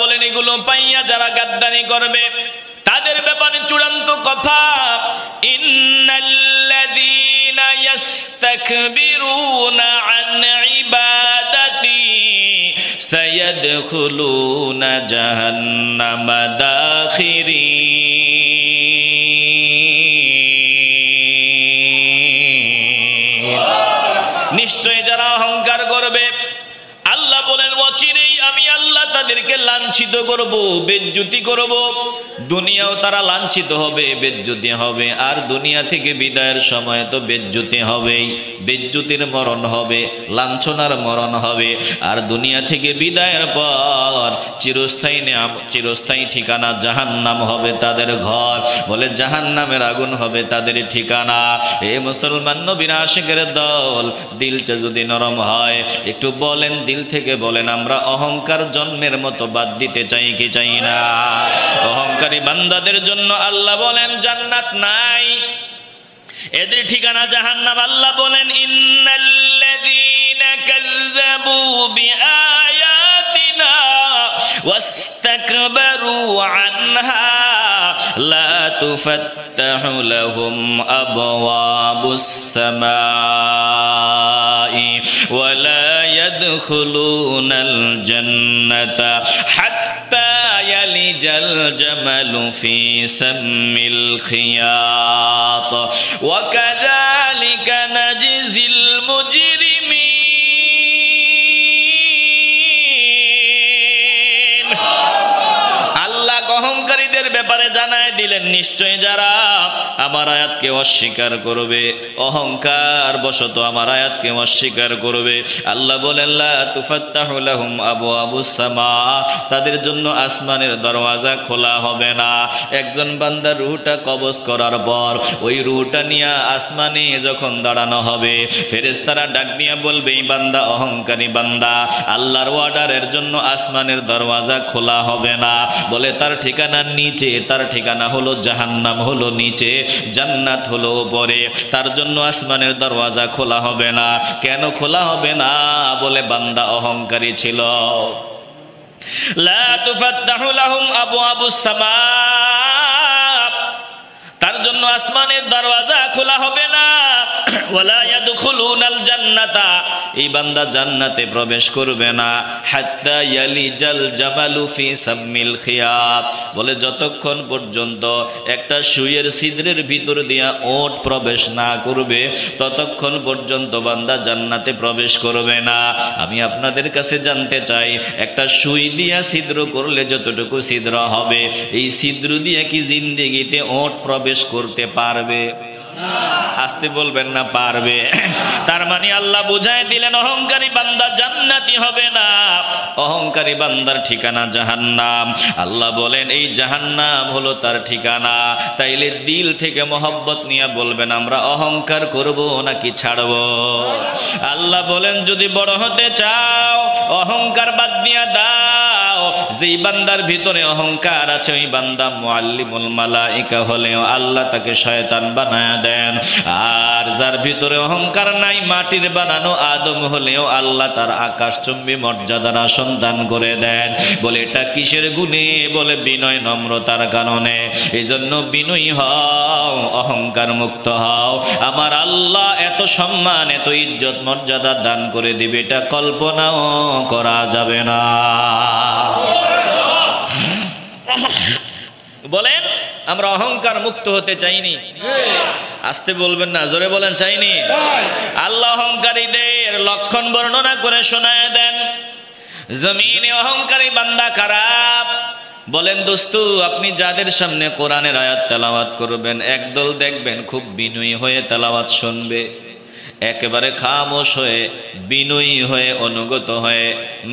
বলেন এগুলো পাইয়া যারা গাদ্দারি করবে তাদের ব্যাপারে চূড়ান্ত কথা, ইন্নাল্লাযীনা ইস্তাকবিরুনা আন ইবাদাতি সায়াদখুলুনা জাহান্নামা দাখিরিন। নিশ্চয় যারা অহংকার করবে আল্লাহ বলেন অচিরেই আমি আল্লাহ তাদেরকে লাঞ্ছিত করব, বেজ্জতি করব। দুনিয়াও তারা লাঞ্ছিত হবে, বেজ্জতি হবে। আর দুনিয়া থেকে বিদায়ের সময় তো বেজ্জতি হবেই, বেজ্জতির মরণ হবে, লাঞ্ছনার মরণ হবে। আর দুনিয়া থেকে বিদায়ের পর চিরস্থায়ী ঠিকানা জাহান্নাম হবে তাদের ঘর। বলে জাহান্নামের আগুন হবে তাদের ঠিকানা। এ মুসলমান নবীর আশিকের দল, দিলটা যদি নরম হয় একটু বলেন, দিল থেকে বলেন আমরা অহংকার জন্মের মতো বাদ দিতে চাই কি চাই না? অহংকারী বান্দাদের জন্য আল্লাহ বলেন জান্নাত নাই, এদের ঠিকানা জাহান্নাম। আল্লাহ বলেন ইন্নাল্লাযীনা কাযযাবু বিআয়াতিনা ওয়াস্তাকবারু আনহা লা তুফাত্তাহু লাহুম আবওয়াবুস সামাই ওয়া লা ইয়াদখুলুনাল জান্নাতা হাত্তা ইয়ালিজাল জামালু ফি সাম্মিল খিয়াত ওয়া কাযালিকা নাজজিল মুজরিমিন। আল্লাহ অহংকারীদের ব্যাপারে জানায় দিলেন নিশ্চয় যারা আমার আয়াতকে অস্বীকার করবে, অহংকার বশত আমার আয়াতকে অস্বীকার করবে, আল্লাহ বলেন লা তুফাত্তাহু লাহুম আবওয়াবুস সামা, তাদের জন্য আসমানের দরওয়াজা খোলা হবে না। একজন বান্দার রূহটা কবজ করার পর ওই রূহটা নিয়ে আসমানে যখন দাঁড়ানো হবে, ফেরেশতারা ডাক দিয়া বলবে এই বান্দা অহংকারী বান্দা, আল্লাহর অর্ডারের জন্য আসমানের দরওয়াজা খোলা হবে না। বলে তার ঠিকানা নিচে, তার ঠিকানা হলো জাহান্নাম হলো নিচে, জান্নাত হলো উপরে, তার জন্য আসমানের দরওয়াজা খোলা হবে না। কেন খোলা হবে না? বলে বান্দা অহংকারী ছিল। লা তুফাত্তাহু লাহুম আবওয়াবুস সামা, তার জন্য আসমানের দরওয়াজা খোলা হবে না। ওয়ালা ইয়াদখুলুনাল জান্নাতা, এই বান্দা জান্নাতে প্রবেশ করবে না। হাত্তা ইয়ালিজাল জামালু ফি সাম্মিল খিয়াত, বলে যতক্ষণ পর্যন্ত একটা সুইয়ের ছিদ্রের ভিতর দিয়া ওট প্রবেশ না করবে ততক্ষণ পর্যন্ত বান্দা জান্নাতে প্রবেশ করবে না। আমি আপনাদের কাছে জানতে চাই, একটা সুই দিয়া ছিদ্র করলে যতটুকু ছিদ্র হবে, এই ছিদ্র দিয়ে কি জিন্দেগিতে ওট প্রবেশ করতে পারবে? আসতে বলবেন না পারবে। তার মানে আল্লাহ বুঝায় দিলেন অহংকারী বান্দা জান্নাতি হবে না, অহংকারী বান্দার ঠিকানা জাহান্নাম। আল্লাহ বলেন এই জাহান্নাম হলো তার ঠিকানা। তাইলে দিল থেকে মহব্বত নিয়ে বলবেন আমরা অহংকার করব নাকি ছাড়ব? আল্লাহ বলেন যদি বড় হতে চাও অহংকার বাদ দিয়া দাও। যেই বান্দার ভিতরে অহংকার আছে ওই বান্দা মুআল্লিমুল মালাইকা হলেও আল্লাহ তাকে শয়তান বানায়া দেন। আর যার ভিতরে অহংকার নাই, মাটির বানানো আদম হলেও আল্লাহ তার আকাশচুম্বী মর্যাদার সন্তান করে দেন। বলে এটা কিসের গুণে? বলে বিনয় নম্রতার কারণে। এই জন্য বিনয়ী হও, অহংকার মুক্ত হও। আমার আল্লাহ এত সম্মান এত ইজ্জত মর্যাদা দান করে দিবে, এটা কল্পনাও করা যাবে না। বলেন আমরা অহংকার মুক্ত হতে চাইনি? আসতে বলবেন না, জোরে বলেন চাইনি। আল্লাহ অহংকারীদের লক্ষণ বর্ণনা করে শোনায় দেন। জমিনে অহংকারী বান্দা খারাপ। বলেন দোস্তু, আপনি যাদের সামনে কোরআনের আয়াত তেলাওয়াত করবেন একদল দেখবেন খুব বিনয়ী হয়ে তেলাওয়াত শুনবে, একেবারে খামোশ হয়ে বিনয়ী হয়ে অনুগত হয়ে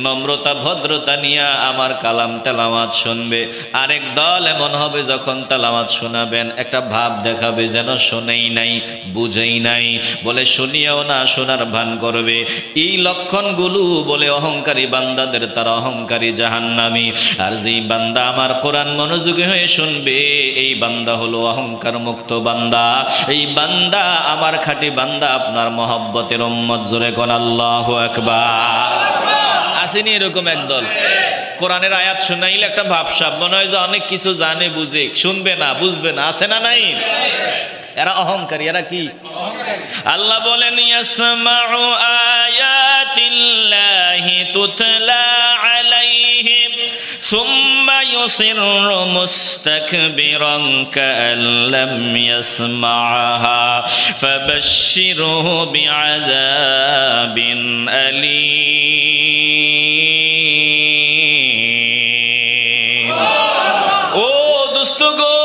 নম্রতা ভদ্রতা নিয়ে আমার কালাম তেলাওয়াত শুনবে। আরেক দল এমন হবে যখন তেলাওয়াত শোনাবেন একটা ভাব দেখাবে যেন শোনেই নাই বুঝেই নাই, বলে শুনিয়াও না শোনার ভান করবে। এই লক্ষণগুলো বলে অহংকারী বান্দাদের, তারা অহংকারী জাহান্নামী। আর যেই বান্দা আমার কোরআন মনোযোগী হয়ে শুনবে এই বান্দা হলো অহংকার মুক্ত বান্দা। এই বান্দা আমার খাঁটি বান্দা, আপনার মহব্বতের উম্মত। জোরে কোন আল্লাহু আকবার। আসেনি এরকম একদল? কোরআনের আয়াত শুনাইলে একটা ভাবসাব মনে হয় যে অনেক কিছু জানে বুঝে, শুনবে না বুঝবে না, আছে না নাই? এরা অহংকারী। এরা কি? আল্লাহ বলেন ইয়াসমাউ আয়াতিল্লাহি তুতলা আলাইহিম সুম্মা ইউসিররু মুস্তাকবিরান কাআল্লাম ইয়াসমাআহা ফাবাশশিরহু বিআযাবিন আলীম। ও দোস্ত গো,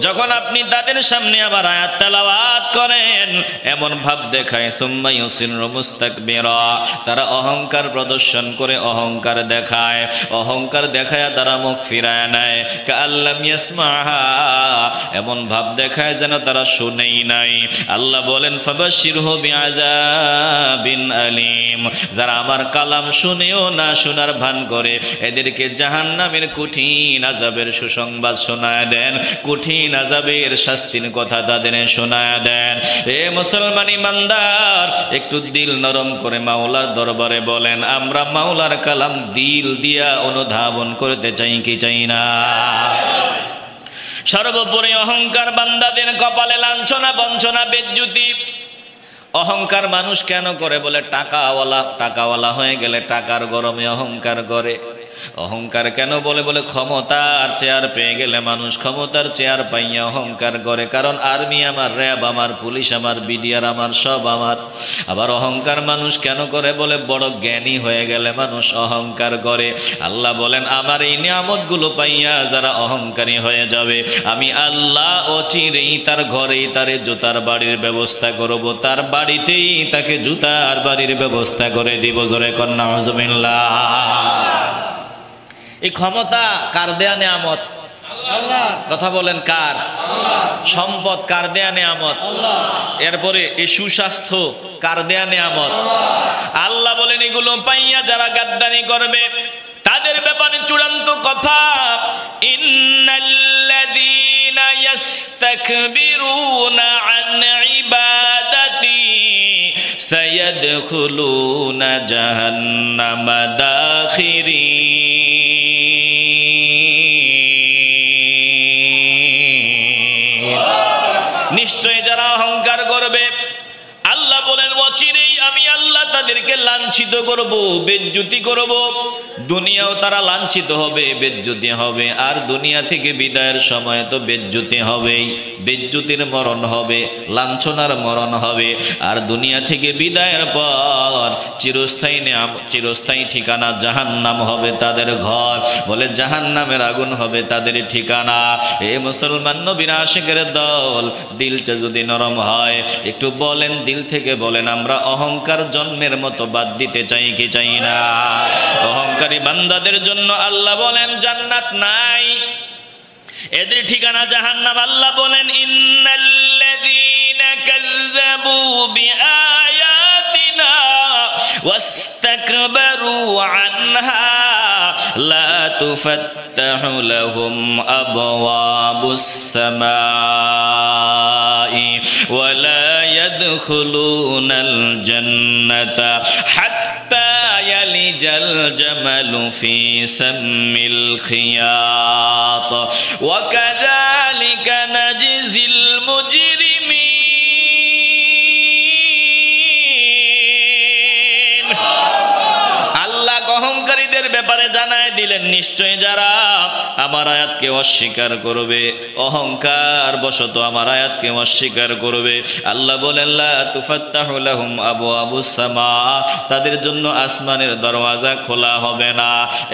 যখন আপনি তাদের সামনে আবার আয়াত তেলাওয়াত করেন, এমন ভাব দেখায় সুম্মা ইউসিররু মুস্তাকবিরা, তারা অহংকার প্রদর্শন করে, অহংকার দেখায়, অহংকার দেখায় তারা মুখ ফিরায় নেয়। কাআল্লাম ইয়াসমাহা, এমন ভাব দেখায় যেন তারা শুনেই নাই। আল্লাহ বলেন ফাবাশশিরহু বিআযাবিন আলীম, যারা আমার কালাম শুনেও না শোনার ভান করে, এদেরকে জাহান্নামের কঠিন আযাবের সুসংবাদ শোনায় দেন, কঠিন আযাবের শাস্তির কথা তাদের শোনায় দেন। এ মুসলমান ইমানদার, একটু দিল নরম করে মাওলার দরবারে বলেন, আমরা মাওলার কালাম দিল দিয়া অনুধাবন করতে চাই কি চাই না? সর্বোপরি অহংকার বান্দাদের কপালে লাঞ্ছনা, বঞ্চনা, বেজ্জুতি। অহংকার মানুষ কেন করে? বলে টাকাওয়ালা হয়ে গেলে টাকার গরমে অহংকার করে। অহংকার কেন বলে? বলে ক্ষমতার চেয়ার পেয়ে গেলে মানুষ ক্ষমতার চেয়ার পাইয়া অহংকার করে। কারণ আর্মি আমার, র্যাব আমার, পুলিশ আমার, বিডিআর আমার, সব আমার। আবার অহংকার মানুষ কেন করে? বলে বড় জ্ঞানী হয়ে গেলে মানুষ অহংকার করে। আল্লাহ বলেন আমার এই নিয়ামতগুলো পাইয়া যারা অহংকারী হয়ে যাবে, আমি আল্লাহ অচিরেই তার ঘরেই তারে জুতার বাড়ির ব্যবস্থা করব, তার বাড়িতেই তাকে জুতার বাড়ির ব্যবস্থা করে দিব। জোরে কন্যা নাউজুবিল্লাহ। এই ক্ষমতা কার দেয়া নিয়ামত? আল্লাহ। কথা বলেন কার? আল্লাহ। সম্পদ কার দেয়া নিয়ামত? আল্লাহ। এরপরে এই সুস্বাস্থ্য কার দেয়া নিয়ামত? আল্লাহ। আল্লাহ বলেন এগুলো পাইয়া যারা গাদ্দারি করবে তাদের ব্যাপারে চূড়ান্ত কথা, ইন্নাল্লাযীনা ইস্তাকবিরুনা আন ইবাদাতি সায়াদখুলুনা জাহান্নামা দাখিরিন। নিশ্চয় যারা অহংকার করবে, আল্লাহ বলেন অচিরেই আমি আল্লাহ তাদেরকে লাঞ্ছিত করব, বেজ্জুতি করব। দুনিয়াও তারা লাঞ্ছিত হবে, বেজ্জুতি হবে। আর দুনিয়া থেকে বিদায়ের সময় তো বেজ্জুতি হবেই, বেজ্জুতির মরণ হবে, লাঞ্ছনার মরণ হবে। আর দুনিয়া থেকে বিদায়ের পর চিরস্থায়ী ঠিকানা জাহান্নাম হবে তাদের ঘর। বলে জাহান্নামের আগুন হবে তাদের ঠিকানা। এ মুসলমান নবীর আশিকের দল, দিলটা যদি নরম হয়, একটু বলেন, দিল থেকে বলেন, আমরা অহংকার জন্মের মতো বাদ দিতে চাই কি চাই না? অহংকারী বান্দাদের জন্য আল্লাহ বলেন জান্নাত নাই, এদের ঠিকানা জাহান্নাম। আল্লাহ বলেন ইন্নাল্লাযীনা কাযযাবু বিআয়াতিনা ওয়াস্তাকবারু আনহা লা তুফাত্তাহু লাহুম আবওয়াবুস সামাই ওয়া লা ইয়াদখুলুনাল জান্নাতা হাত্তা ইয়ালিজাল জামালু ফি সাম্মিল খিয়াত ওয়া কাযালিকা নাজজিল মুজরিমিন। আল্লাহ অহংকারীদের ব্যাপারে জানায় দিলেন, নিশ্চয় যারা আমার আয়াতকে অস্বীকার করবে, অহংকার বশত আমার আয়াতকে অস্বীকার করবে, আল্লাহ বলেন লা তুফাত্তাহু লাহুম আবওয়াবুস সামা, তাদের জন্য আসমানের দরওয়াজা খোলা হবে না।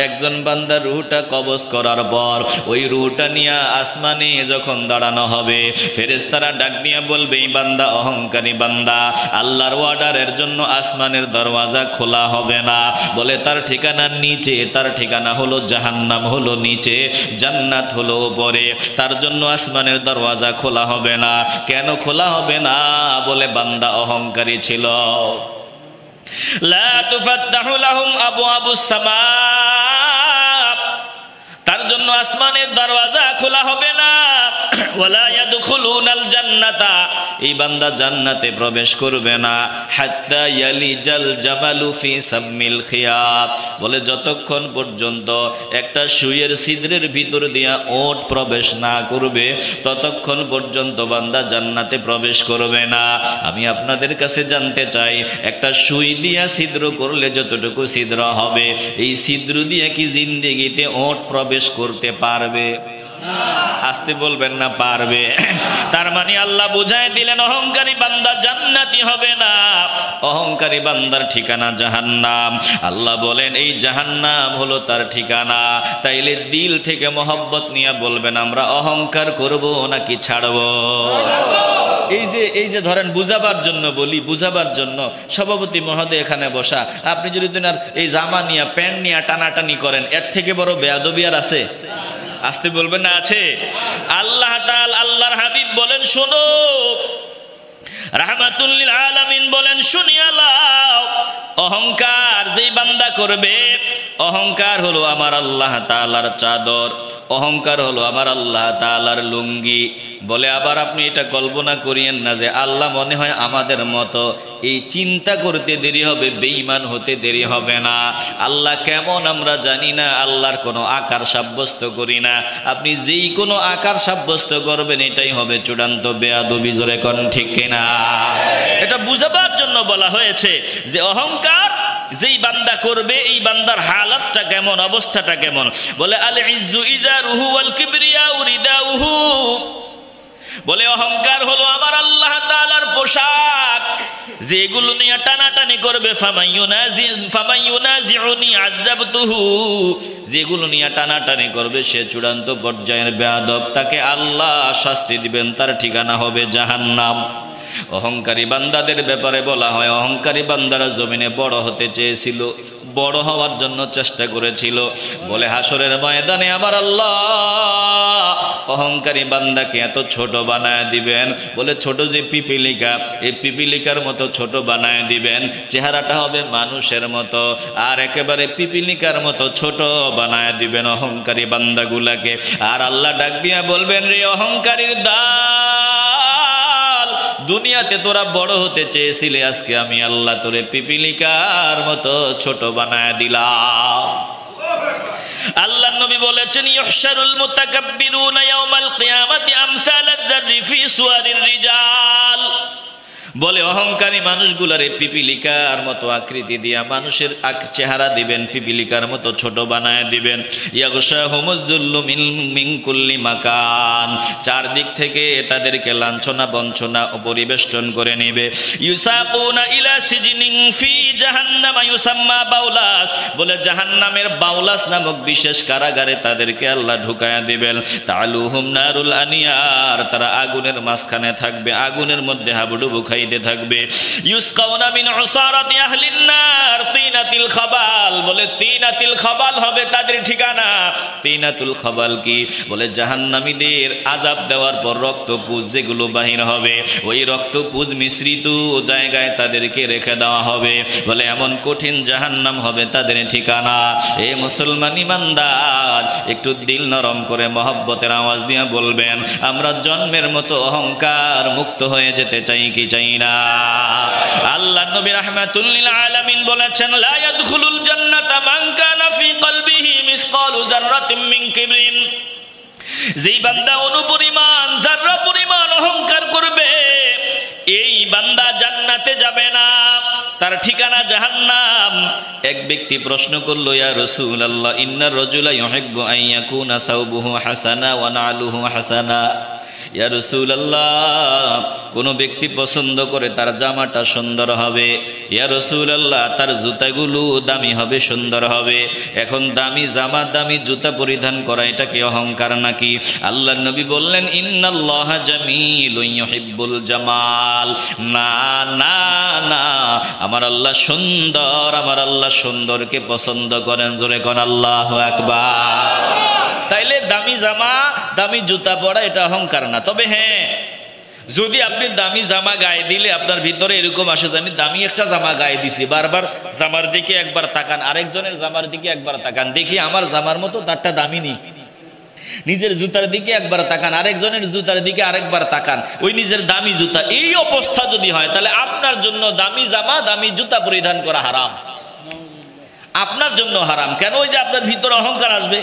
একজন বান্দার রূহটা কবজ করার পর ওই রূহটা নিয়ে আসমানে যখন দাঁড়ানো হবে, ফেরেশতারা ডাক দিয়ে বলবে এই বান্দা অহংকারী বান্দা, আল্লাহর অর্ডারের জন্য আসমানের দরওয়াজা খোলা হবে না। বলে তার ঠিকানা নিচে, তার ঠিকানা হলো জাহান্নাম হলো নিচে, জান্নাত হলো উপরে, তার জন্য আসমানের দরওয়াজা খোলা হবে না। কেন খোলা হবে না? বলে বান্দা অহংকারী ছিল। লা তুফাত্তাহু লাহুম আবওয়াবুস সামা, তার জন্য আসমানের দরওয়াজা খোলা হবে না। ওয়ালা ইয়াদখুলুনাল জান্নাতা, এই বান্দা জান্নাতে প্রবেশ করবে না হাত্তা ইয়ালিজাল জামালু ফি সাম্মিল খিয়াত, বলে যতক্ষণ পর্যন্ত একটা সুইয়ের ছিদ্রের ভিতর দিয়া ওট প্রবেশ না করবে ততক্ষণ পর্যন্ত বান্দা জান্নাতে প্রবেশ করবে না। আমি আপনাদের কাছে জানতে চাই, একটা সুই দিয়া ছিদ্র করলে যতটুকু ছিদ্র হবে, এই ছিদ্র দিয়ে কি জিন্দেগিতে ওট প্রবেশ করতে পারবে? আসতে বলবেন না, পারবে। তার মানে আল্লাহ বুঝায় দিলেন অহংকারী বান্দা জান্নাতি হবে না, অহংকারী বান্দার ঠিকানা জাহান্নাম। আল্লাহ বলেন এই জাহান্নাম হলো তার ঠিকানা। তাইলে দিল থেকে মহব্বত নিয়ে বলবেন আমরা অহংকার করব নাকি ছাড়ব? এই যে ধরেন বুঝাবার জন্য বলি, বুঝাবার জন্য সভাপতি মহোদয় এখানে বসা, আপনি যদি এই জামা নিয়ে প্যান্ট নিয়ে টানাটানি করেন, এর থেকে বড় বেয়াদবি আর আছে? আসতে বলবেন না, আছে? আল্লাহ তাআলা আল্লাহর হাবিব বলেন শোনো, রাহমাতুল লিল আলামিন বলেন শুনিয়া লাও, অহংকার যেই বান্দা করবে, অহংকার হলো আমার আল্লাহ তাআলার চাদর, অহংকার হলো আমার আল্লাহ তাআলার লুঙ্গি। বলে আবার আপনি এটা কল্পনা করিয়েন না যে আল্লাহ মনে হয় আমাদের মতো এই চিন্তা করতে দেরি হবে, বেঈমান হতে দেরি হবে না। আল্লাহ কেমন আমরা জানি না, আল্লাহর কোনো আকার সাব্যস্ত করি না। আপনি যেই কোনো আকার সাব্যস্ত করবেন এটাই হবে চূড়ান্ত বেয়াদবি। জোরে কোন ঠিক কিনা? এটা বুঝাবার জন্য বলা হয়েছে যে অহংকার যেই বান্দা করবে এই বান্দার হালাতটা কেমন, অবস্থাটা কেমন। বলে আল ইজ্জু ইজারুহু ওয়াল কিবরিয়াউ রিদাউহু, বলে অহংকার হলো আমার আল্লাহ তাআলার পোশাক, যেগুলো নিয়ে টানাটানি করবে ফামাইয়ুনাজিউনি আযাবতুহু, যেগুলো নিয়ে টানাটানি করবে সে চূড়ান্ত পর্যায়ের বেয়াদব, তাকে আল্লাহ শাস্তি দিবেন, তার ঠিকানা হবে জাহান্নাম। অহংকারী বান্দাদের ব্যাপারে বলা হয় অহংকারী বান্দারা জমিনে বড় হতে চেয়েছিল, বড় হওয়ার জন্য চেষ্টা করেছিল। বলে হাসরের ময়দানে আমার আল্লাহ অহংকারী বান্দাকে এত ছোট বানায় দিবেন, বলে ছোট যে পিপিলিকা, এই পিপিলিকার মতো ছোট বানায় দিবেন, চেহারাটা হবে মানুষের মতো, আর একেবারে পিপিলিকার মতো ছোট বানায় দিবেন অহংকারী বান্দাগুলাকে। আর আল্লাহ ডাক দিয়া বলবেন, রে অহংকারীর দল, দুনিয়াতে তোরা বড় হতে চেয়েছিলে, আজকে আমি আল্লাহ তোরে পিপিলিকার মতো ছোট বানায় দিলাম। আল্লাহ নবী বলেছেন ইহশারুল মুতাকাব্বিরুনা ইয়াউমাল কিয়ামাতি আমসালাদ যাররি ফি সুওয়ারির রিজাল, বলে অহংকারী মানুষগুলারে পিপিলিকার মতো আকৃতি দিয়া মানুষের চেহারা দিবেন, পিপিলিকার মতো ছোট বানায় দিবেন। ইয়াগশাহুমুজ যুল্লু মিন কুল্লি মাকান, চারদিক থেকে তাদেরকে লাঞ্ছনা বঞ্চনা পরিবেষ্টন করে নেবে। ইউসাকুনা ইলা সিজনিন ফি জাহান্নাম ইউসাম্মা বাউলাস, বলে জাহান্নামের বাউলাস নামক বিশেষ কারাগারে তাদেরকে আল্লাহ ঢুকায়া দিবেন। তালুহুম নারুল আনিয়ার, তারা আগুনের মাঝখানে থাকবে, আগুনের মধ্যে হাবুডুবু খাইতে থাকবে। ইউসকাউনা মিন উসারাতি আহলিন নার তিনাতিল খাবাল, বলে তিনাতিল খাবাল হবে তাদের ঠিকানা। তিনাতুল খাবাল কি? বলে জাহান্নামীদের আযাব দেওয়ার পর রক্তপুঁজ যেগুলো বাহির হবে, ওই রক্তপুঁজ মিশ্রিত জায়গায় তাদেরকে রেখে দেওয়া হবে। বলে এমন কঠিন জাহান্নাম হবে তাদের ঠিকানা। এ মুসলমান ইমানদার, একটু দিল নরম করে মহব্বতের আওয়াজ দিয়ে বলবেন, আমরা জন্মের মতো অহংকার মুক্ত হয়ে যেতে চাই কি চাই না? আল্লাহ নবী রাহমাতুল লিল আলামিন বলেছেন লা ইয়াদখুলুল জান্নাতা মান কানা ফি কলবিহি মিসকালু যাররাতিন মিন কিবরিন, যেই বান্দা অনুপরিমাণ যারা পরিমাণ অহংকার করবে এই বান্দা জান্নাতে যাবে না, তার ঠিকানা জাহান্নাম। এক ব্যক্তি প্রশ্ন করলো, ইয়া রাসূলুল্লাহ ইন্নার রাজুলা ইউহিব্বু আন ইয়াকুনা সাওবুহু হাসানা ওয়া নালুহু হাসানা, ইয়া রাসূলুল্লাহ কোন ব্যক্তি পছন্দ করে তার জামাটা সুন্দর হবে, ইয়া রাসূলুল্লাহ তার জুতাগুলো দামি হবে, সুন্দর হবে। এখন দামি জামা দামি জুতা পরিধান করা এটা কি অহংকার নাকি? আল্লাহর নবী বললেন ইন্নাল্লাহা জামিলুন ইউহিব্বুল জামাল, না না না, আমার আল্লাহ সুন্দর, আমার আল্লাহ সুন্দরকে পছন্দ করেন। জোরে কোন আল্লাহু আকবার। তাইলে দামি জামা দামি জুতা পরা এটা অহংকার না। তবে হ্যাঁ, যদি আপনি দামি জামা গায়ে দিলে আপনার ভিতরে এরকম আসে যে আমি দামি একটা জামা গায়ে দিছি, বারবার জামার দিকে একবার তাকান, আরেকজনের জামার দিকে একবার তাকান, দেখি আমার জামার মতো তারটা দামি নেই। নিজের জুতার দিকে একবার তাকান, আরেকজনের জুতার দিকে আরেকবার তাকান, ওই নিজের দামি জুতা। এই অবস্থা যদি হয় তাহলে আপনার জন্য দামি জামা দামি জুতা পরিধান করা হারাম, আপনার জন্য হারাম। কেন? ওই যে আপনার ভিতরে অহংকার আসবে।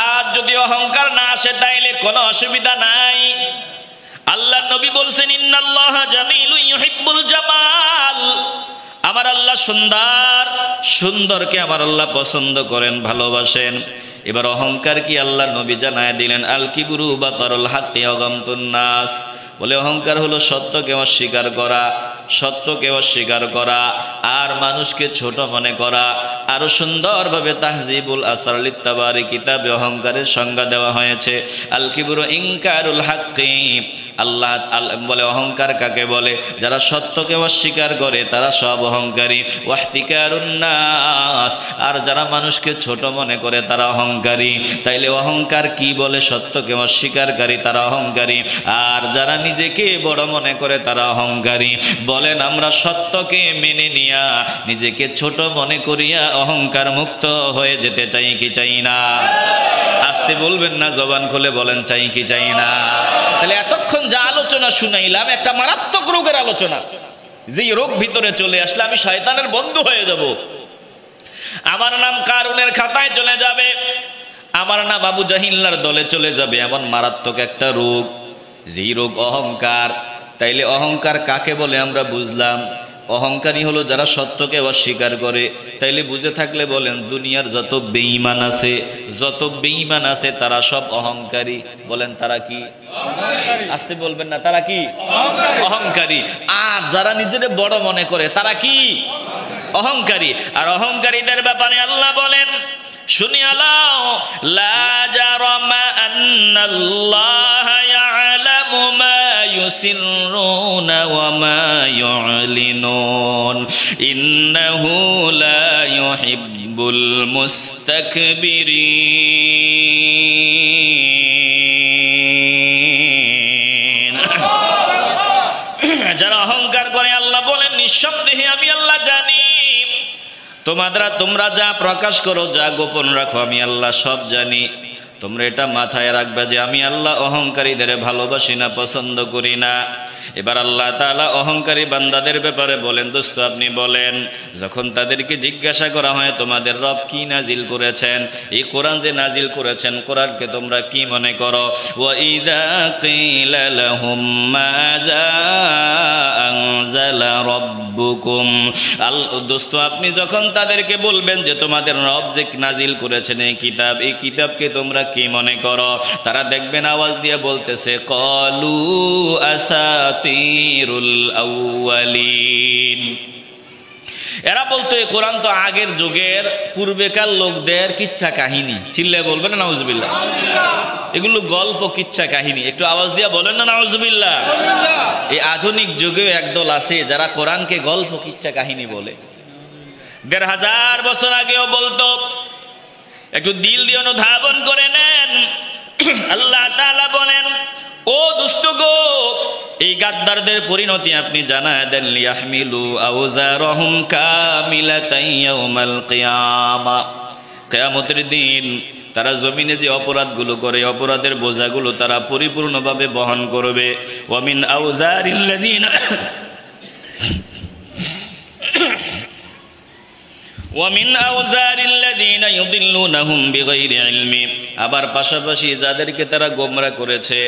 আর যদি অহংকার না আসে তাইলে কোনো অসুবিধা নাই। আল্লাহ নবী বলছেন, ইন্নাল্লাহা জামিলুন ইউহিব্বুল জামাল, আমার আল্লাহ সুন্দর, সুন্দরকে আমার আল্লাহ পছন্দ করেন, ভালোবাসেন। এবার অহংকার কি আল্লাহ নবী জানায় দিলেন, আল কিবরু বাতারুল হাক্কি ওয়া গামতুন নাস, বলে অহংকার হলো সত্যকে অস্বীকার করা, সত্যকে অস্বীকার করা আর মানুষকে ছোট মনে করা। আরো সুন্দরভাবে তাহজিবুল আসর লিত্তাবারি কিতাবে অহংকারের সংজ্ঞা দেওয়া হয়েছে, আল কিবরু ইনকারুল হাক্কি। আল্লাহ বলে অহংকার কাকে বলে? যারা সত্যকে অস্বীকার করে তারা সব অহংকারী। ওয়াহতিকারুন নাস, আর যারা মানুষকে ছোট মনে করে তারা অহংকারী। তাইলে অহংকার কি বলে? সত্যকে অস্বীকারী তারা অহংকারী, আর যারা নিজেকে বড় মনে করে তারা অহংকারী। বলেন আমরা সত্যকে মেনে নিয়া নিজেকে ছোট মনে করিয়া অহংকার মুক্ত হয়ে যেতে চাই কি চাই না? আসতে বলবেন না, জবান খুলে বলেন চাই কি চাই না? তাহলে এতক্ষণ যা আলোচনা শুনাইলাম একটা মারাত্মক রোগের আলোচনা, যে রোগ ভিতরে চলে আসলে আমি শয়তানের বন্ধু হয়ে যাব, আমার নাম কারুনের খাতায় চলে যাবে, আমার নাম আবু জাহিল্লার দলে চলে যাবে, এমন মারাত্মক একটা রোগ, যেই রোগ অহংকার। তাইলে অহংকার কাকে বলে আমরা বুঝলাম। অহংকারী হলো যারা সত্যকে অস্বীকার করে। তাইলে বুঝে থাকলে বলেন, দুনিয়ার যত বেঈমান আছে, যত বেঈমান আছে তারা সব অহংকারী। বলেন তারা কি? আসতে বলবেন না, তারা কি? অহংকারী। আর যারা নিজের বড় মনে করে তারা কি? অহংকারী। আর অহংকারীদের ব্যাপারে আল্লাহ বলেন, শুনিয়া লাও, লা জারামা আন্নাল্লাহা ইয়ালামু মা ইউসিররুনা ওয়া মা ইউলিনুন ইন্নাহু লা ইউহিব্বুল মুস্তাকবিরিন। যারা অহংকার করে আল্লাহ বলেন, নিঃসন্দেহে আমি আল্লাহ জানি তোমরা যা প্রকাশ করো, যা গোপন রাখো, আমি আল্লাহ সব জানি। তোমরা এটা মাথায় রাখবে যে আমি আল্লাহ অহংকারীদের ভালোবাসি না, পছন্দ করি না। এবার আল্লাহ তাআলা অহংকারী বান্দাদের ব্যাপারে বলেন, দোস্ত আপনি বলেন, যখন তাদেরকে জিজ্ঞাসা করা হয় তোমাদের রব কি নাজিল করেছেন, এই কোরআন যে নাজিল করেছেন, কোরআনকে তোমরা কি মনে করো? ওয়া ইযা কিলা লাহুম মাযা আনজালা রাব্বুকুম, দোস্ত আপনি যখন তাদেরকে বলবেন যে তোমাদের রব যে নাজিল করেছেন এই কিতাবকে তোমরা কি মনে করো, তারা দেখবেন আওয়াজ দিয়ে বলতেছে, ক্বালু আসাতিরুল আউয়ালিন। এরা বলতো এই কোরআন তো আগের যুগের পূর্বেকার লোকদের কিচ্ছা কাহিনী। চিল্লায় বলবেন না নাউজুবিল্লাহ? এগুলো গল্প, কিচ্ছা কাহিনী। একটু আওয়াজ দিয়ে বলেন না নাউজুবিল্লাহ? এই আধুনিক যুগে একদল আছে যারা কোরআনকে গল্প, কিচ্ছা কাহিনী বলে। ১৫০০ বছর আগেও বলতো। একটু দিল দিয়ে অনুধাবন করে নেন। আল্লাহ তাআলা বলেন, ও দুষ্ট গো, এই গাদ্দারদের পরিণতি আপনি জানায় দেন, লিয়াহমিলু আওজারহুম কামিলাতান ইয়াউমাল কিয়ামা, কিয়ামতের দিন তারা জমিনে যে অপরাধগুলো করে, অপরাধের বোঝাগুলো তারা পরিপূর্ণভাবে বহন করবে। ওয়া মিন আওজারিল্লাযিনা ومن أوزار الذين يضلونهم بغير علم, আবার পাশাপাশি যাদেরকে তারা গোমরা করেছে,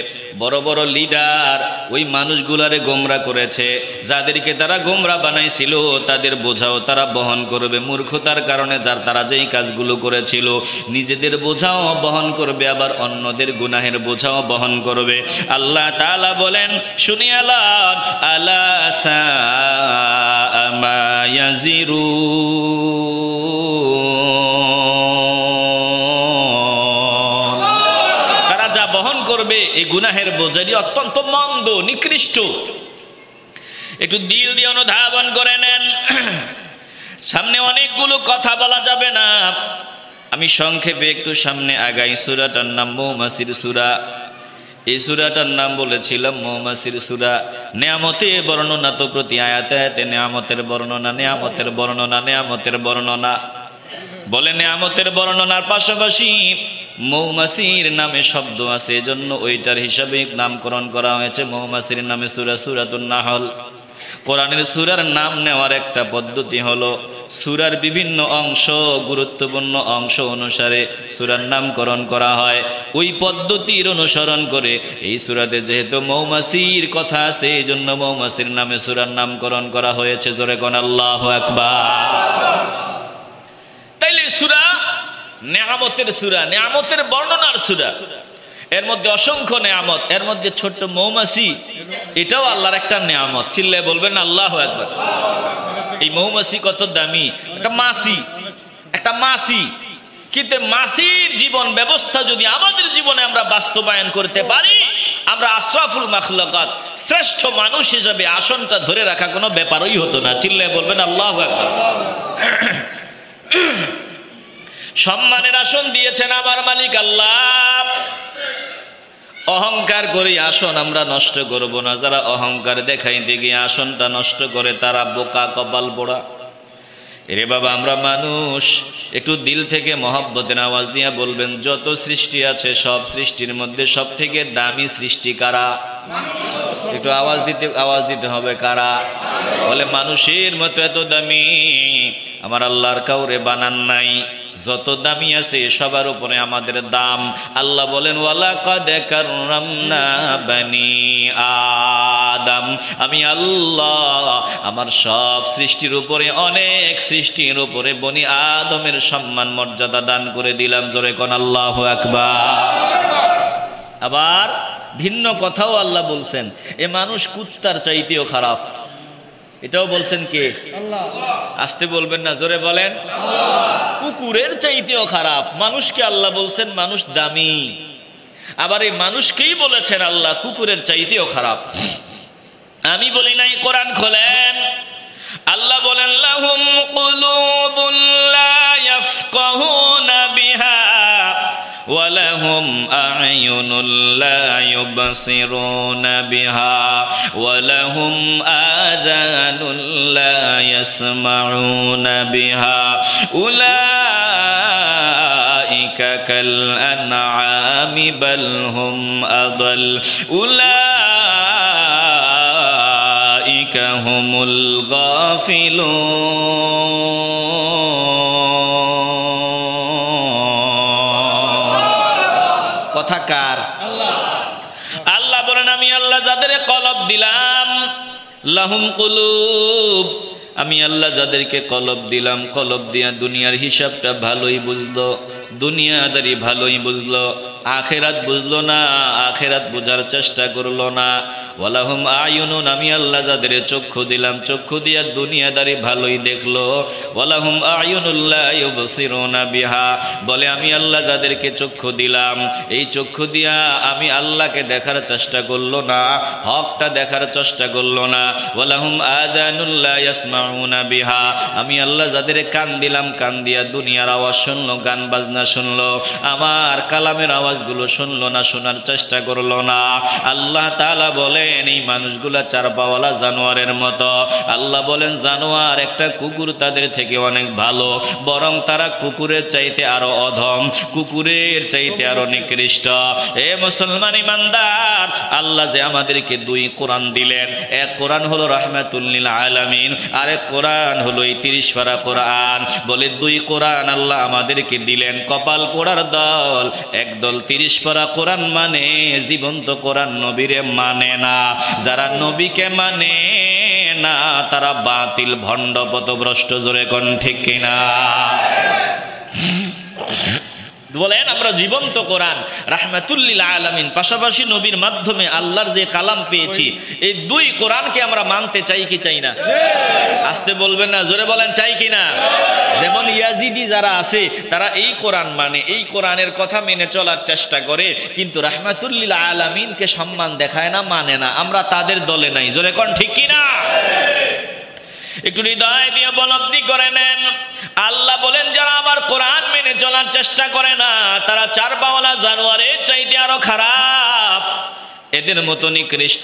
বড় বড় লিডার ওই মানুষগুলারে গোমরা করেছে, যাদেরকে তারা গোমরা বানাইছিল তাদের বোঝাও তারা বহন করবে। মূর্খতার কারণে তারা যেই কাজগুলো করেছিল নিজেদের বোঝাও বহন করবে, আবার অন্যদের গুনাহের বোঝাও বহন করবে। আল্লাহ তাআলা বলেন, শুনিয়া লন, আলা সাআ মা ইয়াজিরুন, তারা যা বহন করবে এই গুনাহের বোঝাটি অত্যন্ত মন্দ, নিকৃষ্ট। একটু দিল দিয়ে অনুধাবন করে নেন। সামনে অনেকগুলো কথা বলা যাবে না, আমি সংক্ষেপে একটু সামনে আগাই। সূরাটার নাম মৌমাছির সূরা। এই সূরাটার নাম বলেছিলাম মৌমাছির সূরা। নেয়ামতের বর্ণনা তো প্রতি আয়াতে আয়াতে নেয়ামতের বর্ণনা, নেয়ামতের বর্ণনা, নেয়ামতের বর্ণনা। বলে নিয়ামতের বর্ণনার পাশাপাশি মৌমাছির নামে শব্দ আছে, এজন্য ওইটার হিসাবে নামকরণ করা হয়েছে মৌমাছির নামে সূরা সূরাতুন নাহল। কোরআনের সূরার নাম নেওয়ার একটা পদ্ধতি হলো সূরার বিভিন্ন অংশ, গুরুত্বপূর্ণ অংশ অনুসারে সূরার নামকরণ করা হয়। ওই পদ্ধতির অনুসরণ করে এই সূরাতে যেহেতু মৌমাছির কথা আছে, এই জন্য মৌমাছির নামে সূরার নামকরণ করা হয়েছে। জোরে কোন আল্লাহু আকবার। তাইলে সূরা নিয়ামতের সূরা, নিয়ামতের বর্ণনার সূরা, এর মধ্যে অসংখ্য নিয়ামত, এর মধ্যে ছোট্ট মৌমাছি এটাও আল্লাহর একটা নিয়ামত। চিল্লায় বলবেন আল্লাহু আকবার। এই মৌমাছি কত দামি, একটা মাছি, কিন্তু মাছির জীবন ব্যবস্থা যদি আমাদের জীবনে আমরা বাস্তবায়ন করতে পারি, আমরা আশরাফুল মাখলুকাত, শ্রেষ্ঠ মানুষ হিসেবে আসনটা ধরে রাখা কোনো ব্যাপারই হতো না। চিল্লায় বলবেন আল্লাহু আকবার। সম্মানের আসন দিয়েছেন আমার মালিক আল্লাহ। অহংকার করি আসন আমরা নষ্ট করব না। যারা অহংকার দেখাইতে গিয়ে আসনটা নষ্ট করে তারা বোকা, কপাল পোড়া। এরে বাবা, আমরা মানুষ, একটু দিল থেকে মহব্বতের আওয়াজ দিয়ে বলবেন, যত সৃষ্টি আছে সব সৃষ্টির মধ্যে সব থেকে দামি সৃষ্টি কারা? একটু আওয়াজ দিতে হবে, কারা? বলে মানুষের মতো এত দামি আমার আল্লাহর কাউরে বানান নাই। যত দামি আছে সবার উপরে আমাদের দাম। আল্লাহ বলেন ওয়ালাকাদ কাররামনা বানি আদম, আমি আল্লাহ আমার সব সৃষ্টির উপরে, অনেক সৃষ্টির উপরে বনি আদমের সম্মান মর্যাদা দান করে দিলাম। জোরে কোন আল্লাহু আকবার। আবার ভিন্ন কথাও আল্লাহ বলছেন, এ মানুষ কুত্তার চাইতেও খারাপ। এটাও বলছেন কে? আল্লাহ। আসতে বলবেন না, জোরে বলেন। কুকুরের চাইতেও খারাপ। মানুষকে আল্লাহ বলছেন মানুষ দামি, আবার এই মানুষকেই বলেছেন আল্লাহ কুকুরের চাইতেও খারাপ। আমি বলি নাই, কোরআন খোলেন। আল্লাহ বলেন লাহুম কুলুবুন লা ইয়াফকাহুনা বিহা ওয়ালাহুম আ'য়ুনুন লা ইউবসিরুনা বিহা ওয়ালাহুম আযানুন লা ইয়াসমাউনা বিহা উলাইকা কাল আনআমি বাল হুম আদাল উলাইকা হুমুল গাফিলুন। কথা কার? আল্লাহ বলেন আমি আল্লাহ যাদের কলব দিলাম, লাহুম কুলুব, আমি আল্লাহ যাদেরকে কলব দিলাম, কলব দিয়া দুনিয়ার হিসাবটা ভালোই বুঝলো, দুনিয়াদারি ভালোই বুঝলো, আখেরাত বুঝলো না, আখেরাত বোঝার চেষ্টা করলো না। ওয়ালাহুম আয়ুনুন, আমি আল্লাহ যাদের চক্ষু দিলাম, চক্ষু দিয়া দুনিয়াদারি ভালোই দেখলো। ওয়ালাহুম আয়ুনুল লা ইউবসিরুনা বিহা, বলে আমি আল্লাহ যাদেরকে চক্ষু দিলাম, এই চক্ষু দিয়া আমি আল্লাহকে দেখার চেষ্টা করলো না, হকটা দেখার চেষ্টা করলো না। ওয়ালাহুম আযানুল লা ইয়াসমাউনা বিহা, আমি আল্লাহ যাদের কান দিলাম, কান দিয়া দুনিয়ার আওয়াজ শুনলো, গান বাজনা শুনলো, আমার কালামের আওয়াজগুলো শুনলো না, শোনার চেষ্টা করলো না। আল্লাহ তাআলা বলেন এই মানুষগুলা চার পাওয়ালা জানোয়ারের মতো। আল্লাহ বলেন জানোয়ার, একটা কুকুর তাদের থেকে অনেক ভালো, বরং তারা কুকুরের চাইতে আরো অধম, কুকুরের চাইতে আরো নিকৃষ্ট। এ মুসলমান ইমানদার, আল্লাহ যে আমাদেরকে দুই কোরআন দিলেন, এক কোরআন হলো রাহমাতুল লিল আলামিন, আরেক কোরআন হলো এই 30 পারা কোরআন। বলে দুই কোরআন আল্লাহ আমাদেরকে দিলেন। কপাল পোড়ার দল, একদল 30 পারা কোরআন মানে জীবন্ত কোরআন, নবীরে মানে না। যারা নবীকে মানে না তারা বাতিল, ভণ্ড, পথভ্রষ্ট। জোরে কোন ঠিক কিনা? বলেন আমরা জীবন্ত কোরআন রাহমাতুল লিল আলামিন, পাশাপাশি নবীর মাধ্যমে আল্লাহর যে কালাম পেয়েছি, এই দুই কোরআনকে আমরা মানতে চাই কি চাই না? আসতে বলবেন না, জোরে বলেন চাই কি না? যেমন ইয়াজিদি যারা আছে তারা এই কোরআন মানে, এই কোরআনের কথা মেনে চলার চেষ্টা করে, কিন্তু রাহমাতুল লিল আলামিনকে সম্মান দেখায় না, মানে না। আমরা তাদের দলে নাই। জোরে কোন ঠিক কি না? একটু হৃদয় দিয়ে উপলব্ধি করে নেন। আল্লাহ বলেন যারা আমার কোরআন মেনে চলার চেষ্টা করে না তারা চার পাওয়ালা জানোয়ারের চাইতে আরো খারাপ, এদের মতো নিকৃষ্ট।